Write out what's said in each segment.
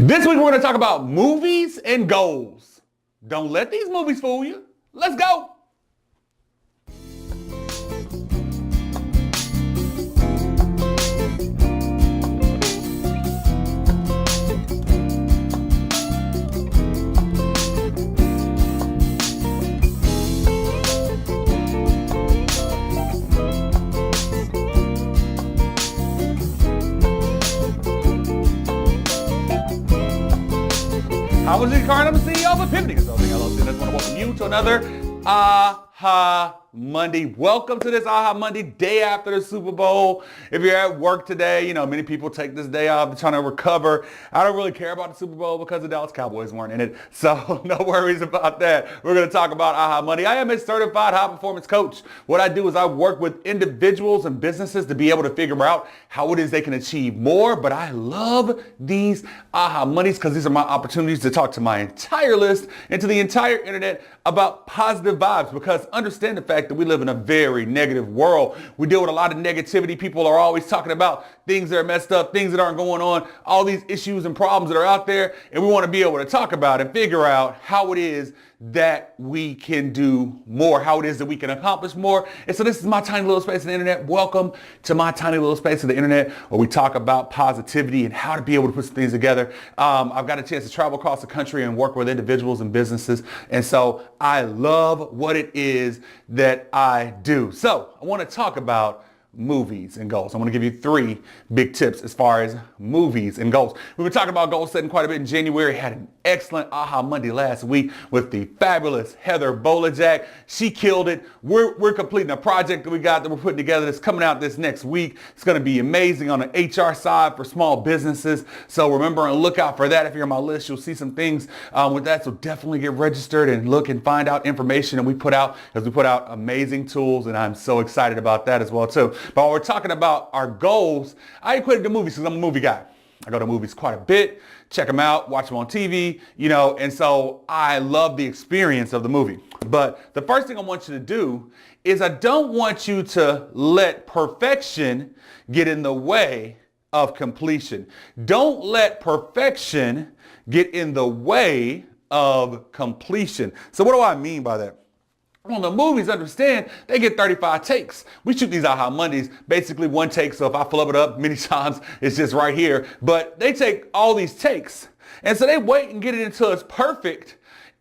This week we're going to talk about movies and goals. Don't let these movies fool you. Let's go. I was your car, I'm the CEO of Epiphany Consulting LLC, and I just want to welcome you to another Aha Monday. Welcome to this Aha Monday, day after the Super Bowl. If you're at work today, many people take this day off, they're trying to recover. I don't really care about the Super Bowl because the Dallas Cowboys weren't in it, so no worries about that. We're going to talk about Aha Monday. I am a certified high performance coach. What I do is I work with individuals and businesses to be able to figure out how it is they can achieve more, but I love these Aha Mondays because these are my opportunities to talk to my entire list and to the entire internet about positive vibes, because understand the fact that we live in a very negative world. We deal with a lot of negativity. People are always talking about things that are messed up, things that aren't going on, all these issues and problems that are out there. And we want to be able to talk about and figure out how it is that we can do more, how it is that we can accomplish more. And so this is my tiny little space on the internet. Welcome to my tiny little space of the internet where we talk about positivity and how to be able to put some things together. I've got a chance to travel across the country and work with individuals and businesses. And so I love what it is that I do. So I want to talk about movies and goals. I want to give you 3 big tips as far as movies and goals. We've been talking about goal setting quite a bit in January. Had an excellent Aha Monday last week with the fabulous Heather Bolajak. She killed it. We're completing a project that we got that we're putting together that's coming out this next week. It's going to be amazing on the HR side for small businesses. So remember and look out for that. If you're on my list, you'll see some things with that. So definitely get registered and look and find out information that we put out, because we put out amazing tools, and I'm so excited about that as well too. But while we're talking about our goals, I equated to movies because I'm a movie guy. I go to movies quite a bit, check them out, watch them on TV, and so I love the experience of the movie. But the first thing I want you to do is I don't want you to let perfection get in the way of completion. Don't let perfection get in the way of completion. So what do I mean by that? Well, the movies, understand, they get 35 takes. We shoot these Aha Mondays, basically one take. So if I fill it up many times, it's just right here. But they take all these takes. And so they wait and get it until it's perfect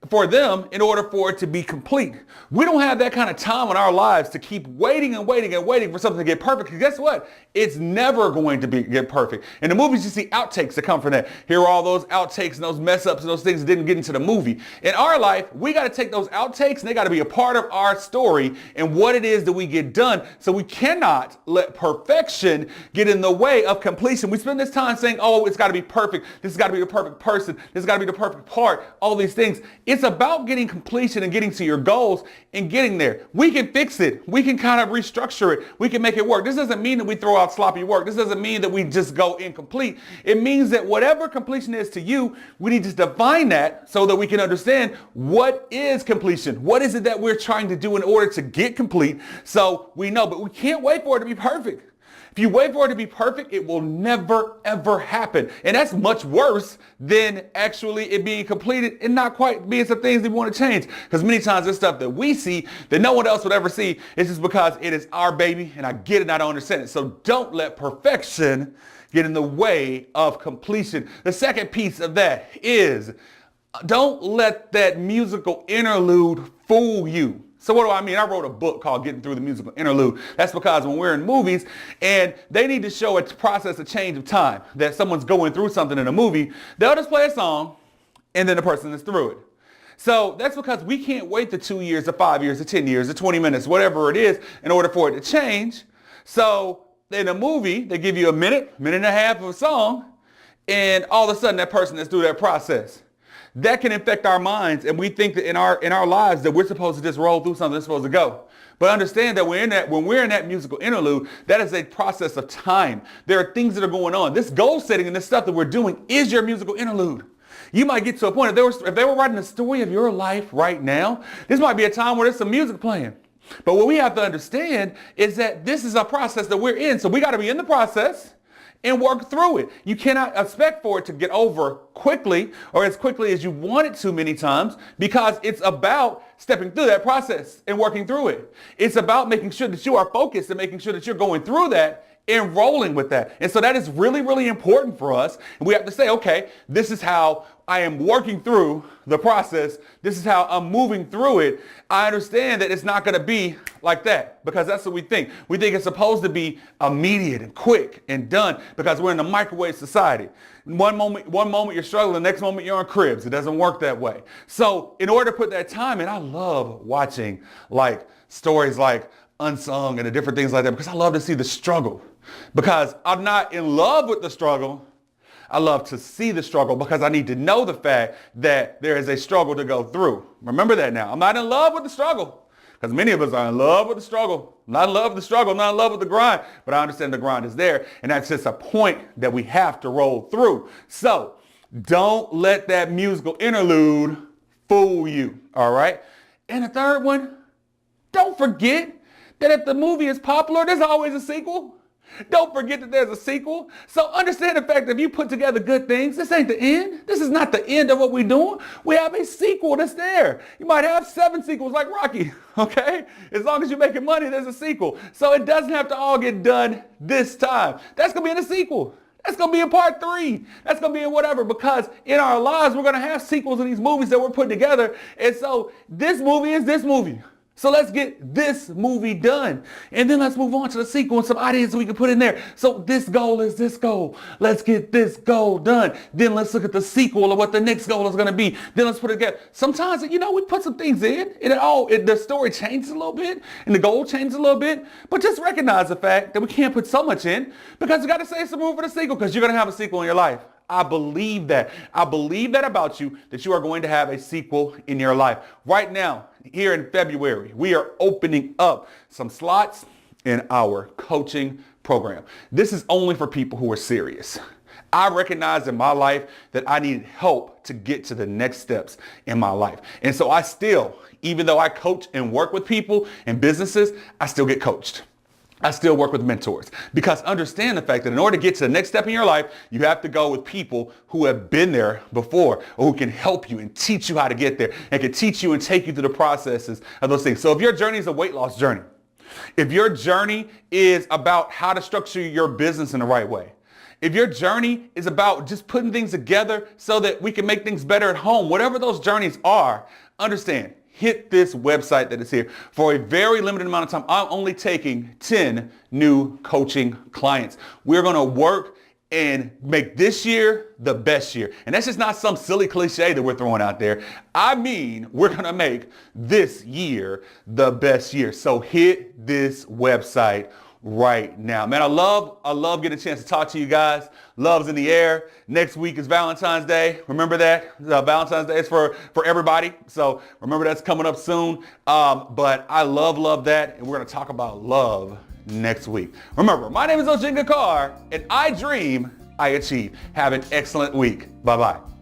for them in order for it to be complete. We don't have that kind of time in our lives to keep waiting and waiting and waiting for something to get perfect. Because guess what? It's never going to get perfect. In the movies, you see outtakes that come from that. Here are all those outtakes and those mess ups and those things that didn't get into the movie. In our life, we got to take those outtakes and they got to be a part of our story and what it is that we get done. So we cannot let perfection get in the way of completion. We spend this time saying, oh, it's got to be perfect. This has got to be the perfect person. This has got to be the perfect part. All these things. It's about getting completion and getting to your goals and getting there. We can fix it. We can kind of restructure it. We can make it work. This doesn't mean that we throw out sloppy work. This doesn't mean that we just go incomplete. It means that whatever completion is to you, we need to define that so that we can understand what is completion. What is it that we're trying to do in order to get complete? So we know, but we can't wait for it to be perfect. If you wait for it to be perfect, it will never, ever happen. And that's much worse than actually it being completed and not quite being some things that we want to change. Because many times there's stuff that we see that no one else would ever see. It's just because it is our baby, and I get it and I don't understand it. So don't let perfection get in the way of completion. The second piece of that is don't let that musical interlude fool you. So what do I mean? I wrote a book called Getting Through the Musical Interlude. That's because when we're in movies and they need to show a process, a change of time, that someone's going through something in a movie, they'll just play a song and then the person is through it. So that's because we can't wait the 2 years, the 5 years, the 10 years, the 20 minutes, whatever it is, in order for it to change. So in a movie, they give you a minute, minute and a half of a song, and all of a sudden that person is through that process. That can affect our minds, and we think that in our lives that we're supposed to just roll through something that's supposed to go. But understand that when we're in that musical interlude, that is a process of time. There are things that are going on. This goal setting and this stuff that we're doing is your musical interlude. You might get to a point, if they were writing the story of your life right now, this might be a time where there's some music playing. But what we have to understand is that this is a process that we're in. So we got to be in the process. and work through it. You cannot expect for it to get over quickly or as quickly as you want it to many times, because it's about stepping through that process and working through it. It's about making sure that you are focused and making sure that you're going through that and rolling with that. And so that is really, really important for us. And we have to say, okay, this is how I am working through the process. This is how I'm moving through it. I understand that it's not going to be like that, because that's what we think. We think it's supposed to be immediate and quick and done because we're in a microwave society. One moment you're struggling, the next moment you're on cribs. It doesn't work that way. So in order to put that time in, I love watching like stories like Unsung and the different things like that, because I love to see the struggle. Because I'm not in love with the struggle. I love to see the struggle because I need to know the fact that there is a struggle to go through. Remember that now. I'm not in love with the struggle, because many of us are in love with the struggle. I'm not in love with the struggle, I'm not in love with the grind, but I understand the grind is there, and that's just a point that we have to roll through. So don't let that musical interlude fool you, all right? And the third one, don't forget that if the movie is popular, there's always a sequel. Don't forget that there's a sequel. So understand the fact that if you put together good things, this ain't the end. This is not the end of what we're doing. We have a sequel that's there. You might have 7 sequels like Rocky, okay? As long as you're making money, there's a sequel. So it doesn't have to all get done this time. That's going to be in a sequel. That's going to be in part 3. That's going to be in whatever, because in our lives, we're going to have sequels of these movies that we're putting together. And so this movie is this movie. So let's get this movie done. And then let's move on to the sequel and some ideas we can put in there. So this goal is this goal. Let's get this goal done. Then let's look at the sequel of what the next goal is going to be. Then let's put it together. Sometimes, we put some things in and the story changes a little bit and the goal changes a little bit. But just recognize the fact that we can't put so much in, because you got to save some room for the sequel, because you're going to have a sequel in your life. I believe that. I believe that about you, that you are going to have a sequel in your life. Right now, here in February, we are opening up some slots in our coaching program. This is only for people who are serious. I recognized in my life that I needed help to get to the next steps in my life. And so I still, even though I coach and work with people and businesses, I still get coached. I still work with mentors, because understand the fact that in order to get to the next step in your life, you have to go with people who have been there before, or who can help you and teach you how to get there and can teach you and take you through the processes of those things. So if your journey is a weight loss journey, if your journey is about how to structure your business in the right way, if your journey is about just putting things together so that we can make things better at home, whatever those journeys are, understand, hit this website that is here. For a very limited amount of time, I'm only taking 10 new coaching clients. We're going to work and make this year the best year. And that's just not some silly cliche that we're throwing out there. I mean, we're going to make this year the best year. So hit this website right now. Man, I love getting a chance to talk to you guys. Love's in the air. Next week is Valentine's Day. Remember that? Valentine's Day is for everybody. So remember that's coming up soon. But I love that. And we're going to talk about love next week. Remember, my name is Ojinga Carr, and I dream, I achieve. Have an excellent week. Bye-bye.